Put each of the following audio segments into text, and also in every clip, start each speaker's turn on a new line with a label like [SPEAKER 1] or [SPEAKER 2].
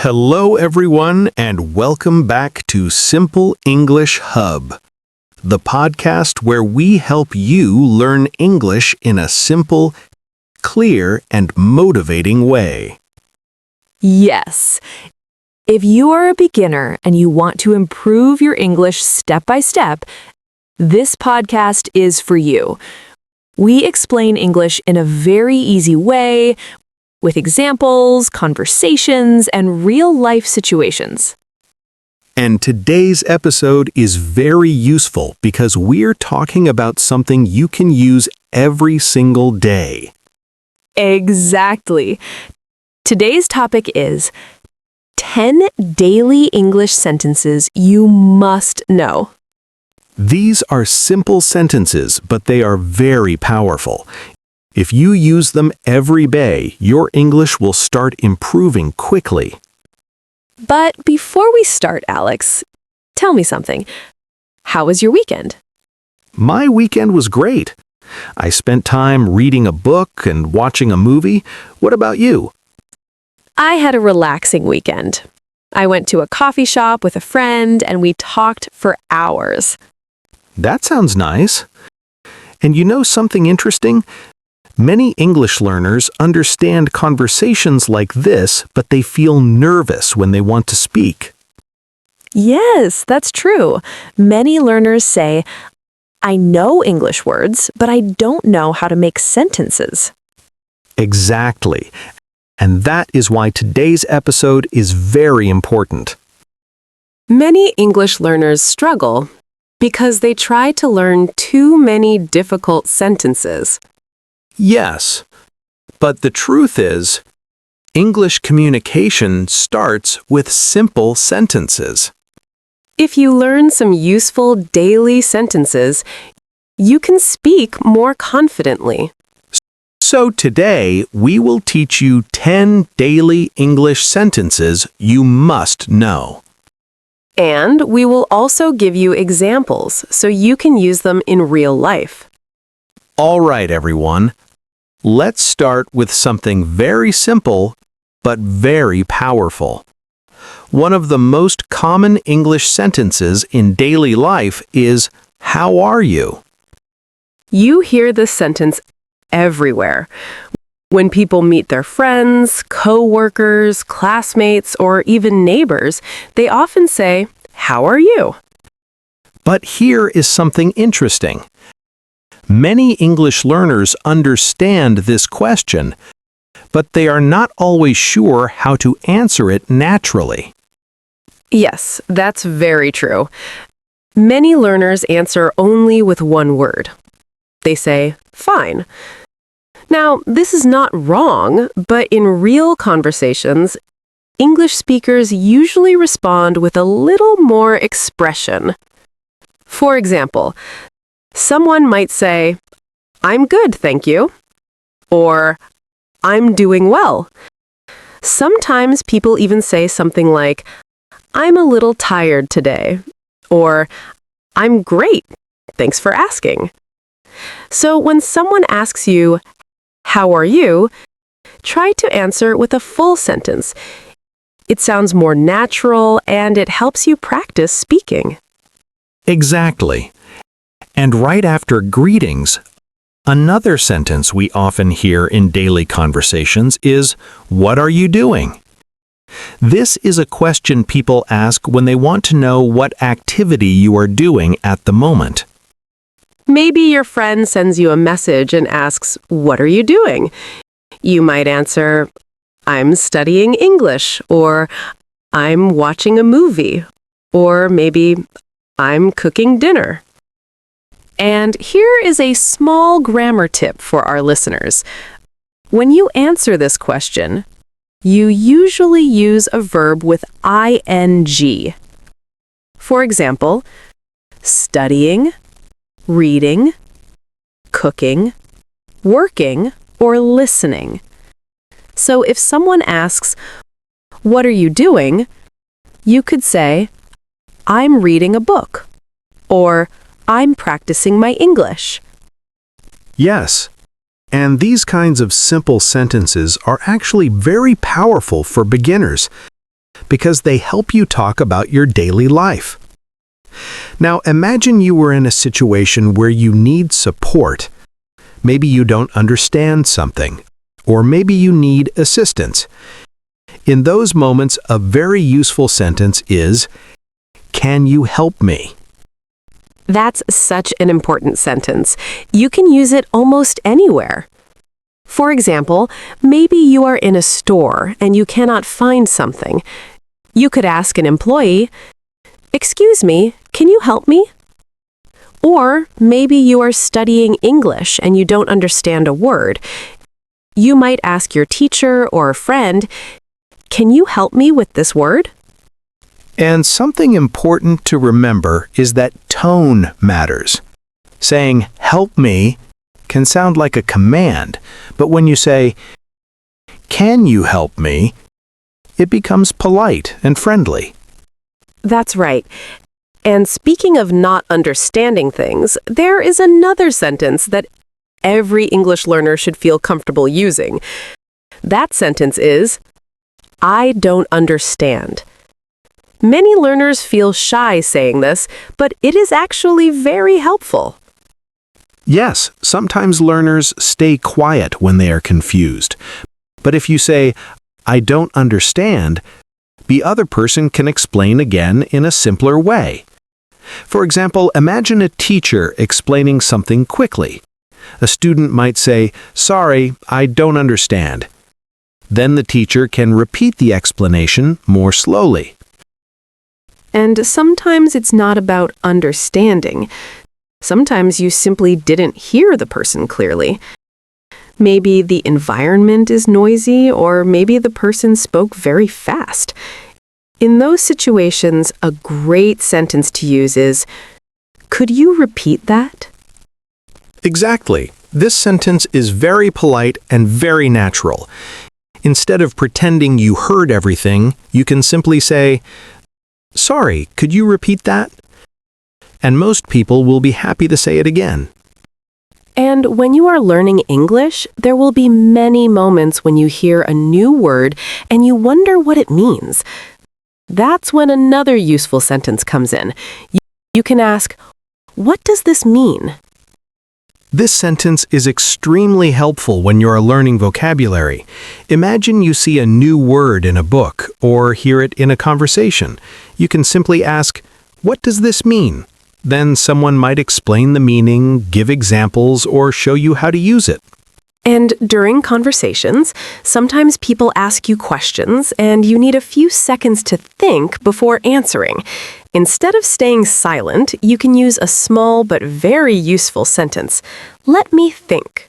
[SPEAKER 1] Hello, everyone, and welcome back to Simple English Hub, the podcast where we help you learn English in a simple, clear, and motivating way.
[SPEAKER 2] Yes. If you are a beginner and you want to improve your English step by step, this podcast is for you. We explain English in a very easy way, with examples, conversations, and real-life situations.
[SPEAKER 1] And today's episode is very useful because we're talking about something you can use every single day.
[SPEAKER 2] Exactly. Today's topic is 10 daily English sentences you must know.
[SPEAKER 1] These are simple sentences, but they are very powerful. If you use them every day, your English will start improving quickly.
[SPEAKER 2] But before we start, Alex, tell me something. How was your weekend?
[SPEAKER 1] My weekend was great. I spent time reading a book and watching a movie. What about you?
[SPEAKER 2] I had a relaxing weekend. I went to a coffee shop with a friend and we talked for hours.
[SPEAKER 1] That sounds nice. And you know something interesting? Many English learners understand conversations like this, but they feel nervous when they want to speak.
[SPEAKER 2] Yes, that's true. Many learners say, I know English words, but I don't know how to make sentences.
[SPEAKER 1] Exactly. And that is why today's episode is very important.
[SPEAKER 3] Many English learners struggle because they try to learn too many difficult sentences.
[SPEAKER 1] Yes, but the truth is, English communication starts with simple sentences.
[SPEAKER 3] If you learn some useful daily sentences, you can speak more confidently.
[SPEAKER 1] So today, we will teach you 10 daily English sentences you must know.
[SPEAKER 3] And we will also give you examples so you can use them in real life.
[SPEAKER 1] All right, everyone. Let's start with something very simple, but very powerful. One of the most common English sentences in daily life is, "How are you?"
[SPEAKER 3] You hear this sentence everywhere. When people meet their friends, coworkers, classmates, or even neighbors, they often say, "How are you?"
[SPEAKER 1] But here is something interesting. Many English learners understand this question, but they are not always sure how to answer it naturally.
[SPEAKER 3] Yes, that's very true. Many learners answer only with one word. They say, "Fine." Now, this is not wrong, but in real conversations, English speakers usually respond with a little more expression. For example, someone might say, "I'm good, thank you," or "I'm doing well." Sometimes people even say something like, "I'm a little tired today," or "I'm great, thanks for asking." So when someone asks you, "How are you?" try to answer with a full sentence. It sounds more natural and it helps you practice speaking.
[SPEAKER 1] Exactly. And right after greetings, another sentence we often hear in daily conversations is, "What are you doing?" This is a question people ask when they want to know what activity you are doing at the moment.
[SPEAKER 3] Maybe your friend sends you a message and asks, "What are you doing?" You might answer, "I'm studying English," or "I'm watching a movie," or maybe "I'm cooking dinner." And here is a small grammar tip for our listeners. When you answer this question, you usually use a verb with ing. For example, studying, reading, cooking, working, or listening. So if someone asks, "What are you doing?" you could say, "I'm reading a book," or "I'm practicing my English."
[SPEAKER 1] Yes, and these kinds of simple sentences are actually very powerful for beginners because they help you talk about your daily life. Now, imagine you were in a situation where you need support. Maybe you don't understand something, or maybe you need assistance. In those moments, a very useful sentence is, "Can you help me?"
[SPEAKER 3] That's such an important sentence. You can use it almost anywhere. For example, maybe you are in a store and you cannot find something. You could ask an employee, "Excuse me, can you help me?" Or maybe you are studying English and you don't understand a word. You might ask your teacher or a friend, "Can you help me with this word?"
[SPEAKER 1] And something important to remember is that tone matters. Saying, "Help me," can sound like a command, but when you say, "Can you help me?" it becomes polite and friendly.
[SPEAKER 3] That's right. And speaking of not understanding things, there is another sentence that every English learner should feel comfortable using. That sentence is, "I don't understand." Many learners feel shy saying this, but it is actually very helpful.
[SPEAKER 1] Yes, sometimes learners stay quiet when they are confused. But if you say, "I don't understand," the other person can explain again in a simpler way. For example, imagine a teacher explaining something quickly. A student might say, "Sorry, I don't understand." Then the teacher can repeat the explanation more slowly.
[SPEAKER 3] And sometimes it's not about understanding. Sometimes you simply didn't hear the person clearly. Maybe the environment is noisy, or maybe the person spoke very fast. In those situations, a great sentence to use is, "Could you repeat that?"
[SPEAKER 1] Exactly. This sentence is very polite and very natural. Instead of pretending you heard everything, you can simply say, "Sorry, could you repeat that?" And most people will be happy to say it again.
[SPEAKER 3] And when you are learning English, there will be many moments when you hear a new word and you wonder what it means. That's when another useful sentence comes in. You can ask, "What does this mean?"
[SPEAKER 1] This sentence is extremely helpful when you are learning vocabulary. Imagine you see a new word in a book or hear it in a conversation. You can simply ask, "What does this mean?" Then someone might explain the meaning, give examples, or show you how to use it.
[SPEAKER 3] And during conversations, sometimes people ask you questions and you need a few seconds to think before answering. Instead of staying silent, you can use a small but very useful sentence. "Let me think."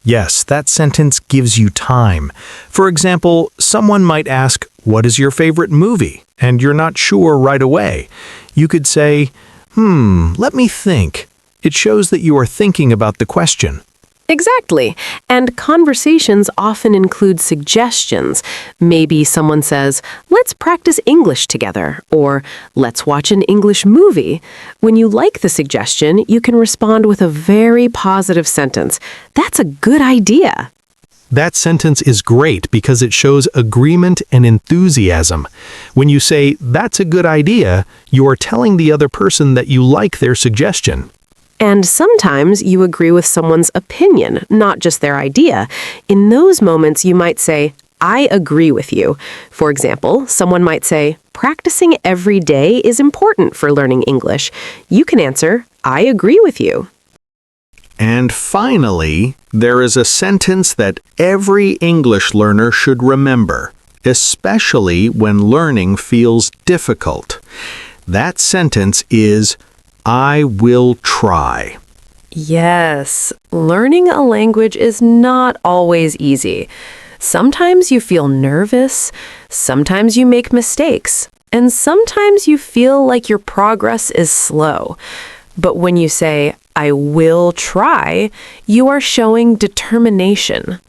[SPEAKER 1] Yes, that sentence gives you time. For example, someone might ask, "What is your favorite movie?" and you're not sure right away. You could say, let me think." It shows that you are thinking about the question.
[SPEAKER 3] Exactly. And conversations often include suggestions. Maybe someone says, "Let's practice English together," or "Let's watch an English movie." When you like the suggestion, you can respond with a very positive sentence. "That's a good idea."
[SPEAKER 1] That sentence is great because it shows agreement and enthusiasm. When you say, "That's a good idea," you are telling the other person that you like their suggestion.
[SPEAKER 3] And sometimes you agree with someone's opinion, not just their idea. In those moments, you might say, "I agree with you." For example, someone might say, "Practicing every day is important for learning English." You can answer, "I agree with you."
[SPEAKER 1] And finally, there is a sentence that every English learner should remember, especially when learning feels difficult. That sentence is, "I will try."
[SPEAKER 3] Yes, learning a language is not always easy. Sometimes you feel nervous, sometimes you make mistakes, and sometimes you feel like your progress is slow. But when you say, "I will try," you are showing determination.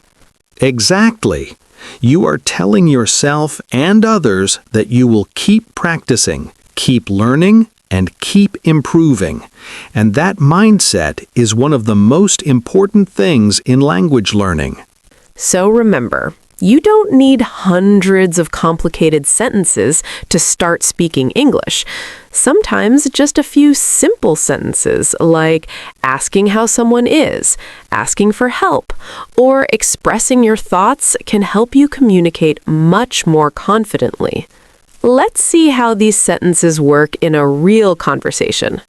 [SPEAKER 1] Exactly. You are telling yourself and others that you will keep practicing, keep learning, and keep improving. And that mindset is one of the most important things in language learning.
[SPEAKER 3] So remember, You don't need hundreds of complicated sentences to start speaking English. Sometimes just a few simple sentences like asking how someone is, asking for help, or expressing your thoughts can help you communicate much more confidently. Let's see how these sentences work in a real conversation.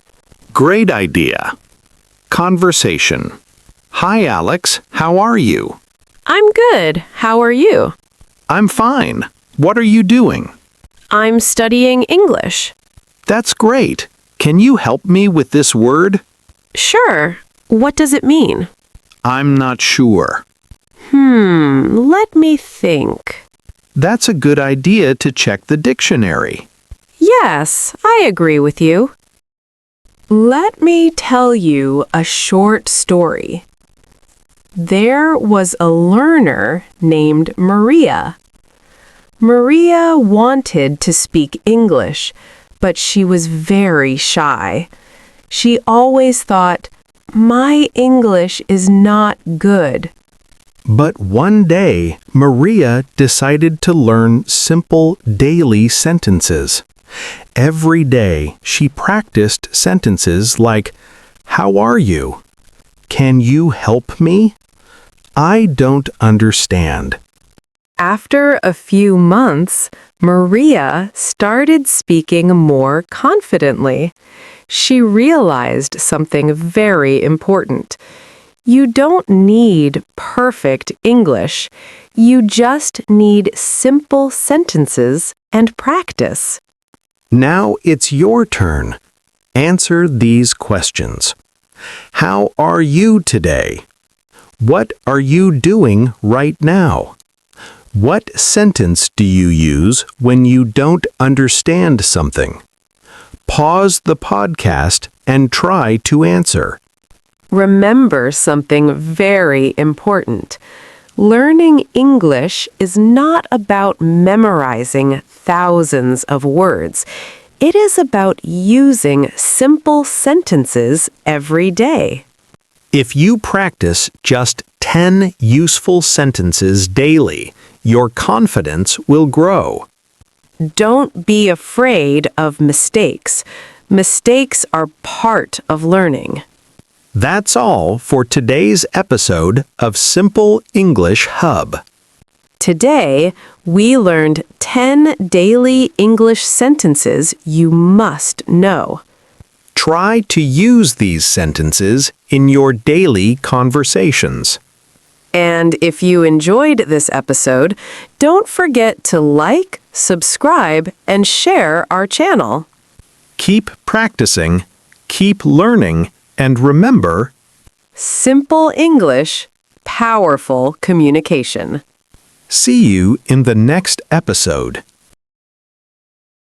[SPEAKER 1] Great idea. Conversation. Hi, Alex. How are you?
[SPEAKER 3] I'm good. How are you?
[SPEAKER 1] I'm fine. What are you doing?
[SPEAKER 3] I'm studying English.
[SPEAKER 1] That's great. Can you help me with this word?
[SPEAKER 3] Sure. What does it mean?
[SPEAKER 1] I'm not sure.
[SPEAKER 3] Let me think.
[SPEAKER 1] That's a good idea to check the dictionary.
[SPEAKER 3] Yes, I agree with you. Let me tell you a short story. There was a learner named Maria. Maria wanted to speak English, but she was very shy. She always thought, "My English is not good."
[SPEAKER 1] But one day, Maria decided to learn simple daily sentences. Every day, she practiced sentences like, "How are you? Can you help me? I don't understand."
[SPEAKER 3] After a few months, Maria started speaking more confidently. She realized something very important. You don't need perfect English. You just need simple sentences and practice.
[SPEAKER 1] Now it's your turn. Answer these questions. How are you today? What are you doing right now? What sentence do you use when you don't understand something? Pause the podcast and try to answer.
[SPEAKER 3] Remember something very important. Learning English is not about memorizing thousands of words. It is about using simple sentences every day.
[SPEAKER 1] If you practice just 10 useful sentences daily, your confidence will grow.
[SPEAKER 3] Don't be afraid of mistakes. Mistakes are part of learning.
[SPEAKER 1] That's all for today's episode of Simple English Hub.
[SPEAKER 3] Today, we learned 10 daily English sentences you must know.
[SPEAKER 1] Try to use these sentences in your daily conversations.
[SPEAKER 3] And if you enjoyed this episode, don't forget to like, subscribe, and share our channel.
[SPEAKER 1] Keep practicing, keep learning, and remember,
[SPEAKER 3] Simple English, powerful communication.
[SPEAKER 1] see you in the next episode.